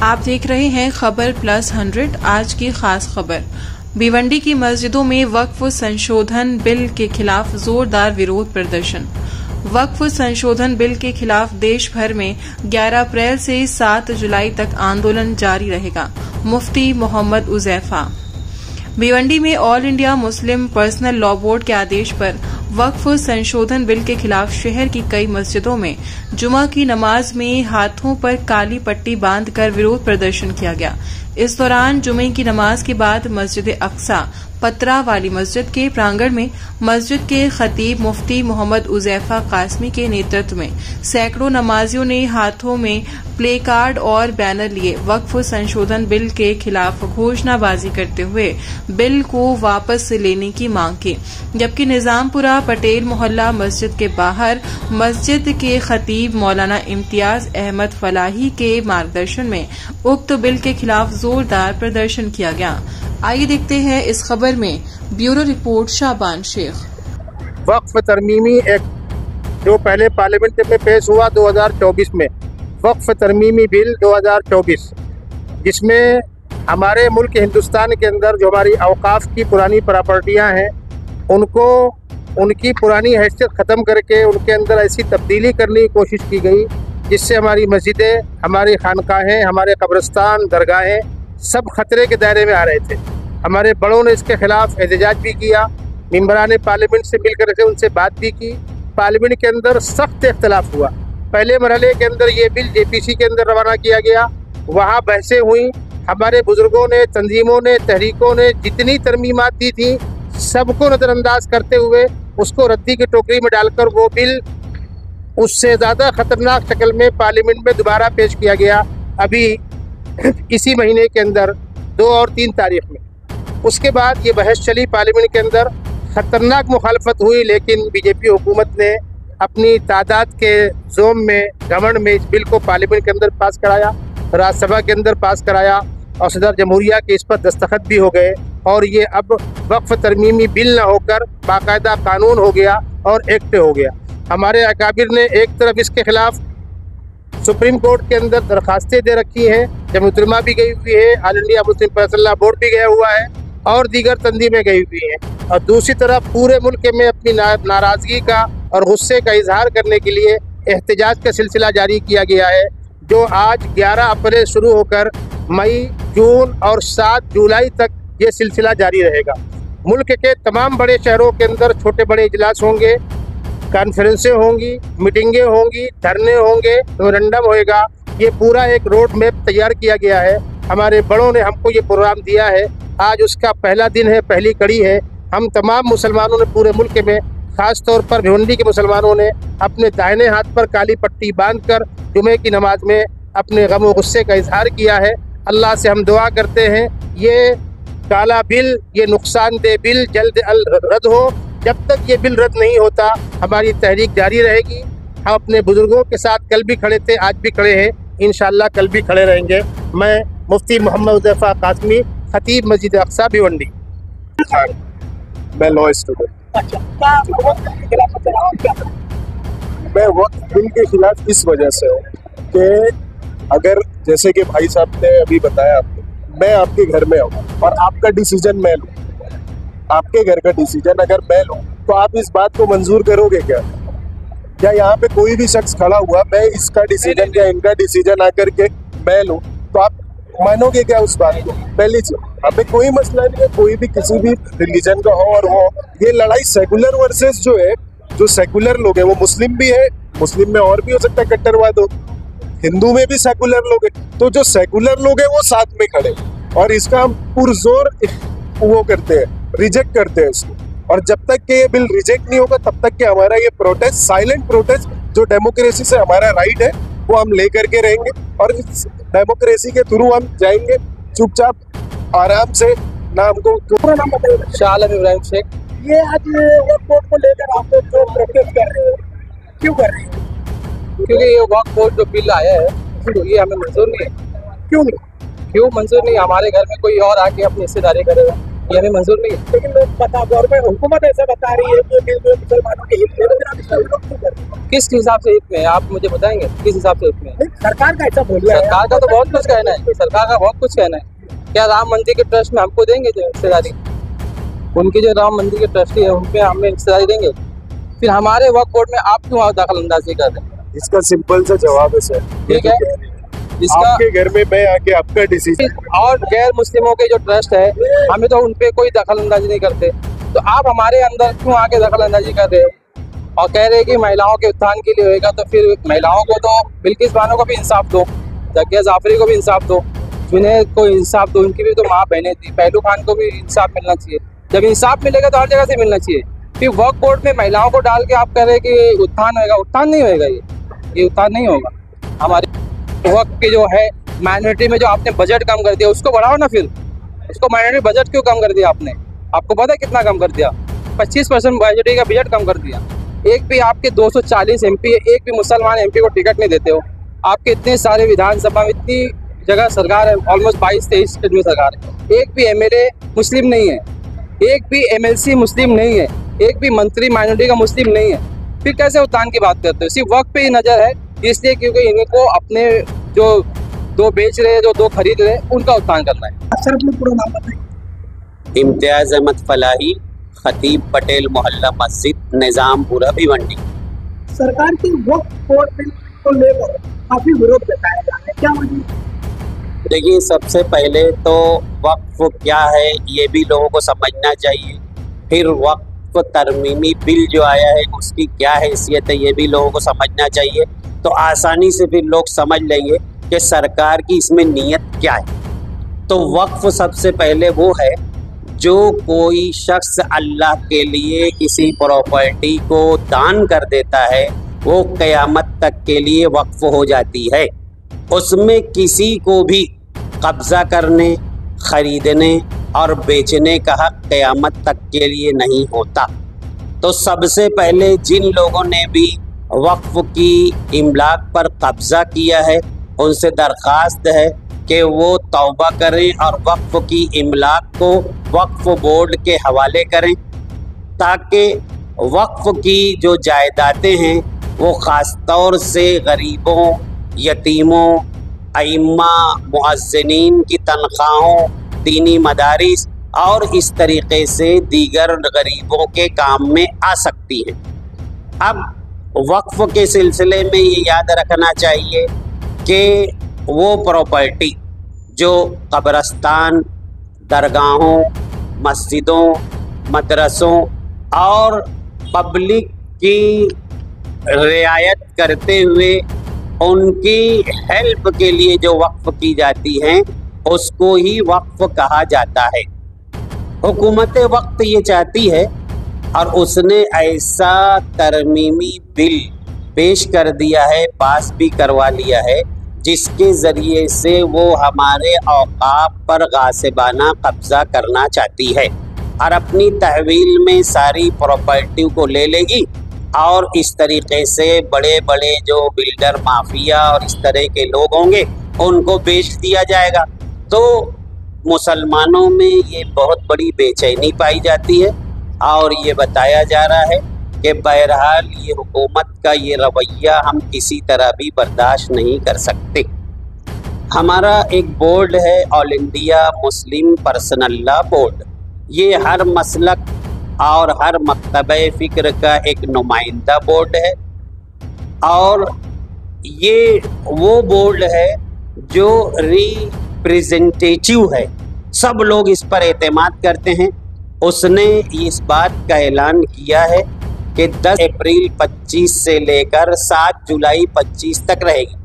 आप देख रहे हैं खबर प्लस 100। आज की खास खबर, भिवंडी की मस्जिदों में वक्फ संशोधन बिल के खिलाफ जोरदार विरोध प्रदर्शन। वक्फ संशोधन बिल के खिलाफ देश भर में 11 अप्रैल से 7 जुलाई तक आंदोलन जारी रहेगा। मुफ्ती मोहम्मद उजैफा। भिवंडी में all India Muslim personal law board के आदेश पर वक्फ संशोधन बिल के खिलाफ शहर की कई मस्जिदों में जुमा की नमाज में हाथों पर काली पट्टी बांधकर विरोध प्रदर्शन किया गया। इस दौरान जुमे की नमाज के बाद मस्जिद अक्सा पतरा वाली मस्जिद के प्रांगण में मस्जिद के खतीब मुफ्ती मोहम्मद उजैफा कासमी के नेतृत्व में सैकड़ों नमाजियों ने हाथों में प्ले कार्ड और बैनर लिए वक्फ संशोधन बिल के खिलाफ घोषणाबाजी करते हुए बिल को वापस लेने की मांग की। जबकि निजामपुरा पटेल मोहल्ला मस्जिद के बाहर मस्जिद के खतीब मौलाना इम्तियाज अहमद फलाही के मार्गदर्शन में उक्त बिल के खिलाफ जोरदार प्रदर्शन किया गया। आइए देखते हैं इस खबर में ब्यूरो रिपोर्ट शाबान शेख। वक्फ तरमीमी एक्ट जो पहले पार्लियामेंट में पेश हुआ 2024 में, वक्फ तरमीमी बिल 2024, जिसमें हमारे मुल्क हिंदुस्तान के अंदर जो हमारी औकाफ की पुरानी प्रॉपर्टियां हैं उनको उनकी पुरानी हैसियत ख़त्म करके उनके अंदर ऐसी तब्दीली करने की कोशिश की गई जिससे हमारी मस्जिदें, हमारी खानकाहें, हमारे कब्रिस्तान, दरगाहें सब खतरे के दायरे में आ रहे थे। हमारे बड़ों ने इसके खिलाफ एहतजाज भी किया, मेंबरान पार्लियामेंट से मिलकर के उनसे बात भी की। पार्लियामेंट के अंदर सख्त इख्तलाफ हुआ। पहले मरहले के अंदर ये बिल जेपीसी के अंदर रवाना किया गया, वहाँ बहसें हुई। हमारे बुजुर्गों ने, तंजीमों ने, तहरीकों ने जितनी तरमीमात दी थी सबको नज़रअंदाज करते हुए उसको रद्दी की टोकरी में डालकर वो बिल उससे ज़्यादा ख़तरनाक शक्ल में पार्लियामेंट में दोबारा पेश किया गया। अभी इसी महीने के अंदर 2 और 3 तारीख में उसके बाद ये बहस चली पार्लियामेंट के अंदर, ख़तरनाक मुखालफत हुई, लेकिन बीजेपी हुकूमत ने अपनी तादाद के जोम में, घमंड में इस बिल को पार्लियामेंट के अंदर पास कराया, राज्यसभा के अंदर पास कराया और सदर जमहूरिया के इस पर दस्तखत भी हो गए और ये अब वक्फ तरमीमी बिल न होकर बाकायदा कानून हो गया और एक्ट हो गया। हमारे अकाबिर ने एक तरफ इसके खिलाफ सुप्रीम कोर्ट के अंदर दरखास्तें दे रखी हैं, जमीयत उलमा भी गई हुई है, all India Muslim personal law board भी गया हुआ है और दीगर तंजीमें गई हुई हैं, और दूसरी तरफ पूरे मुल्क में अपनी नाराज़गी का और गुस्से का इजहार करने के लिए एहतजाज का सिलसिला जारी किया गया है, जो आज 11 अप्रैल शुरू होकर मई, जून और 7 जुलाई तक ये सिलसिला जारी रहेगा। मुल्क के तमाम बड़े शहरों के अंदर छोटे बड़े इजलास होंगे, कॉन्फ्रेंसें होंगी, मीटिंगें होंगी, धरने होंगे, मेमोरेंडम होएगा। ये पूरा एक रोड मैप तैयार किया गया है। हमारे बड़ों ने हमको ये प्रोग्राम दिया है। आज उसका पहला दिन है, पहली कड़ी है। हम तमाम मुसलमानों ने पूरे मुल्क में, ख़ास तौर पर भिवंडी के मुसलमानों ने अपने दाहिने हाथ पर काली पट्टी बांधकर जुमे की नमाज में अपने गम व गुस्से का इजहार किया है। अल्लाह से हम दुआ करते हैं ये काला बिल, ये नुकसानदेह बिल जल्द रद्द हो। जब तक ये बिल रद्द नहीं होता हमारी तहरीक जारी रहेगी। हम अपने बुजुर्गों के साथ कल भी खड़े थे, आज भी खड़े हैं, इंशाअल्लाह कल भी खड़े रहेंगे। मैं मुफ्ती मोहम्मद उजैफा कासमी, खतीब मस्जिद अक्सा भिवंडी। मैं लॉ स्टूडेंट। मैं वक्फ बिल के खिलाफ इस वजह से हूँ कि अगर जैसे कि भाई साहब ने अभी बताया आपको, मैं आपके घर में आऊँ और आपका डिसीजन मैं लूँ, आपके घर का डिसीजन अगर मैं लूँ तो आप इस बात को मंजूर करोगे क्या? या यहाँ पे कोई भी शख्स खड़ा हुआ, मैं इसका डिसीजन या इनका डिसीजन आकर के मैं लूँ तो आप मानोगे क्या उस बात को? पहली चीज, यहाँ पे कोई मसला नहीं है, कोई भी किसी भी रिलीजन का हो और वो ये लड़ाई सेकुलर वर्सेस जो है, जो सेकुलर लोग हैं वो मुस्लिम भी है, मुस्लिम में और भी हो सकता है कट्टरवाद हो, हिंदू में भी सेकुलर लोग हैं, तो जो सेकुलर लोग हैं वो साथ में खड़े और इसका हम पुरजोर वो करते हैं, रिजेक्ट करते हैं इसको। और जब तक कि ये बिल रिजेक्ट नहीं होगा तब तक कि हमारा ये प्रोटेस्ट, साइलेंट प्रोटेस्ट जो डेमोक्रेसी से हमारा राइट है वो हम लेकर के रहेंगे और इस डेमोक्रेसी के थ्रू हम जाएंगे चुपचाप आराम से। ना हमको शाह आलम इब्राहिम शेख। ये आज वक्फ बोर्ड को लेकर आप लोग जो प्रोटेस्ट कर रहे हो, क्यों कर रहे हैं? क्योंकि ये वक्फ बोर्ड जो बिल आया है तो ये हमें मंजूर नहीं है। क्यों नहीं? क्यों मंजूर नहीं? हमारे घर में कोई और आके अपनी हिस्सेदारी करेगा, ये हमें मंजूर नहीं है। लेकिन लोग बता, गवर्नमेंट हुकूमत ऐसा बता रही है कि बिल जो मुसलमानों के हित में, लेकिन आप इसका विरोध क्यों कर रहे हैं? किस हिसाब से हित में है आप मुझे बताएंगे, किस हिसाब से हित में है? नहीं, सरकार का ऐसा बोलिया है। सरकार का तो बहुत कुछ कहना है, सरकार का बहुत कुछ कहना है। क्या राम मंदिर के ट्रस्ट में हमको देंगे जो हिस्सेदारी? उनकी जो राम मंदिर के ट्रस्टी है उनपे हमें हिस्सेदारी देंगे? फिर हमारे वक्फ बोर्ड में आप क्यों दखल अंदाजी कर रहे हैं? इसका सिंपल सा जवाब है सर, ठीक है, इसका आपके घर में मैं आके आपका डिसीजन। और गैर मुस्लिमों के जो ट्रस्ट है हमें तो उनपे कोई दखल अंदाजी नहीं करते, तो आप हमारे अंदर क्यों आके दखल अंदाजी कर रहे हो और कह रहे हैं कि महिलाओं के उत्थान के लिए होएगा? तो फिर महिलाओं को तो बिल्किस बानो को भी इंसाफ दो, जकिया जाफरी को भी इंसाफ दो, जुनैद को इंसाफ दो, उनकी भी तो माँ बहनें थी, पहलू खान को भी इंसाफ मिलना चाहिए। जब इंसाफ मिलेगा तो हर जगह से मिलना चाहिए। फिर वक्फ बोर्ड में महिलाओं को डाल के आप कह रहे हैं कि उत्थान होएगा, उत्थान नहीं होएगा, ये उत्थान नहीं होगा। हमारे वक्फ के जो है माइनॉरिटी में जो आपने बजट कम कर दिया उसको बढ़ाओ ना, फिर उसको माइनॉरिटी बजट क्यों कम कर दिया आपने? आपको पता है कितना कम कर दिया? 25% माइनॉरिटी का बजट कम कर दिया। एक भी आपके 240 MP, एक भी मुसलमान MP को टिकट नहीं देते हो। आपके इतने सारे विधानसभा में इतनी जगह सरकार है, ऑलमोस्ट 22-23 स्टेट में सरकार है, एक भी MLA मुस्लिम नहीं है, एक भी MLC मुस्लिम नहीं है, एक भी मंत्री माइनॉरिटी का मुस्लिम नहीं है। फिर कैसे उत्थान की बात करते हो? सिर्फ वक्त पे ही नजर है, इसलिए क्योंकि इनको अपने जो दो बेच रहे हैं, जो दो खरीद रहे हैं, उनका उत्थान करना है। सर अपना पूरा नाम बताइए। इम्तियाज अहमद फलाही, खतीब पटेल मोहल्ला मस्जिद, निजामपुरा भिवंडी। सरकार की वक्फ बोर्ड बिल को लेकर काफी विरोध जताया जा रहा है, क्या वजह? देखिए, सबसे पहले तो वक्फ क्या है ये भी लोगों को समझना चाहिए। फिर वक्फ तरमीमी बिल जो आया है उसकी क्या हैसियत है ये भी लोगों को समझना चाहिए, तो आसानी से फिर लोग समझ लेंगे कि सरकार की इसमें नीयत क्या है। तो वक्फ सबसे पहले वो है जो कोई शख्स अल्लाह के लिए किसी प्रॉपर्टी को दान कर देता है, वो क़यामत तक के लिए वक्फ हो जाती है। उसमें किसी को भी कब्ज़ा करने, ख़रीदने और बेचने का हक क़यामत तक के लिए नहीं होता। तो सबसे पहले जिन लोगों ने भी वक्फ की इमलाक पर कब्ज़ा किया है उनसे दरख्वास्त है कि वो तौबा करें और वक्फ की इमलाक को वक्फ बोर्ड के हवाले करें, ताकि वक्फ की जो जायदादें हैं वो ख़ास तौर से गरीबों, यतीमों, अइम्मा, मुअज्जिनीन की तनख्वाहों, दीनी मदारिस और इस तरीक़े से दीगर गरीबों के काम में आ सकती हैं। अब वक्फ के सिलसिले में ये याद रखना चाहिए कि वो प्रॉपर्टी जो कब्रस्तान, दरगाहों, मस्जिदों, मदरसों और पब्लिक की रियायत करते हुए उनकी हेल्प के लिए जो वक्फ की जाती हैं उसको ही वक्फ कहा जाता है। हुकूमत वक्त ये चाहती है और उसने ऐसा तरमीमी बिल पेश कर दिया है, पास भी करवा लिया है, जिसके ज़रिए से वो हमारे औकाफ पर गासिबाना कब्ज़ा करना चाहती है और अपनी तहवील में सारी प्रॉपर्टी को ले लेगी और इस तरीक़े से बड़े बड़े जो बिल्डर माफिया और इस तरह के लोग होंगे उनको बेच दिया जाएगा। तो मुसलमानों में ये बहुत बड़ी बेचैनी पाई जाती है और ये बताया जा रहा है कि बहरहाल ये हुकूमत का ये रवैया हम किसी तरह भी बर्दाश्त नहीं कर सकते। हमारा एक बोर्ड है all India Muslim personal law board, ये हर मसलक और हर मकतबे फ़िक्र का एक नुमाइंदा बोर्ड है और ये वो बोर्ड है जो रिप्रेजेंटेटिव है, सब लोग इस पर एतमाद करते हैं। उसने इस बात का ऐलान किया है कि 10 अप्रैल 25 से लेकर 7 जुलाई 25 तक रहेगी,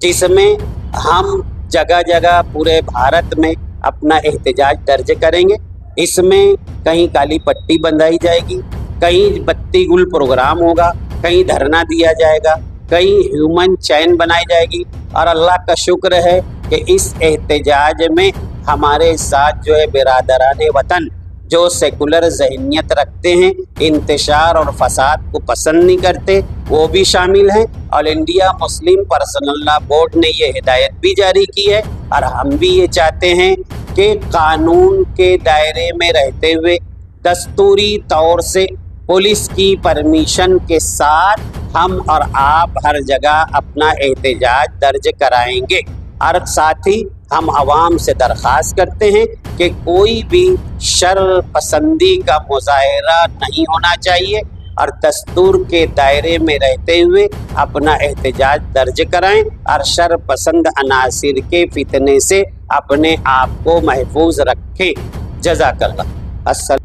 जिसमें हम जगह जगह पूरे भारत में अपना एहतजाज दर्ज करेंगे। इसमें कहीं काली पट्टी बंधाई जाएगी, कहीं बत्ती गुल प्रोग्राम होगा, कहीं धरना दिया जाएगा, कहीं ह्यूमन चैन बनाई जाएगी और अल्लाह का शुक्र है कि इस एहतजाज में हमारे साथ जो है बिरादरान वतन जो सेकुलर जहनियत रखते हैं, इंतशार और फसाद को पसंद नहीं करते, वो भी शामिल हैं। All India Muslim personal law board ने ये हिदायत भी जारी की है और हम भी ये चाहते हैं के कानून के दायरे में रहते हुए दस्तूरी तौर से पुलिस की परमिशन के साथ हम और आप हर जगह अपना एहतजाज दर्ज कराएंगे। और साथ ही हम आवाम से दरख्वास्त करते हैं कि कोई भी शर पसंदी का मुजाहरा नहीं होना चाहिए और दस्तूर के दायरे में रहते हुए अपना एहतजाज दर्ज कराएं और शर पसंद अनासिर के फितने से अपने आप को महफूज रखें। जज़ाकल्लाह। अस्सलाम।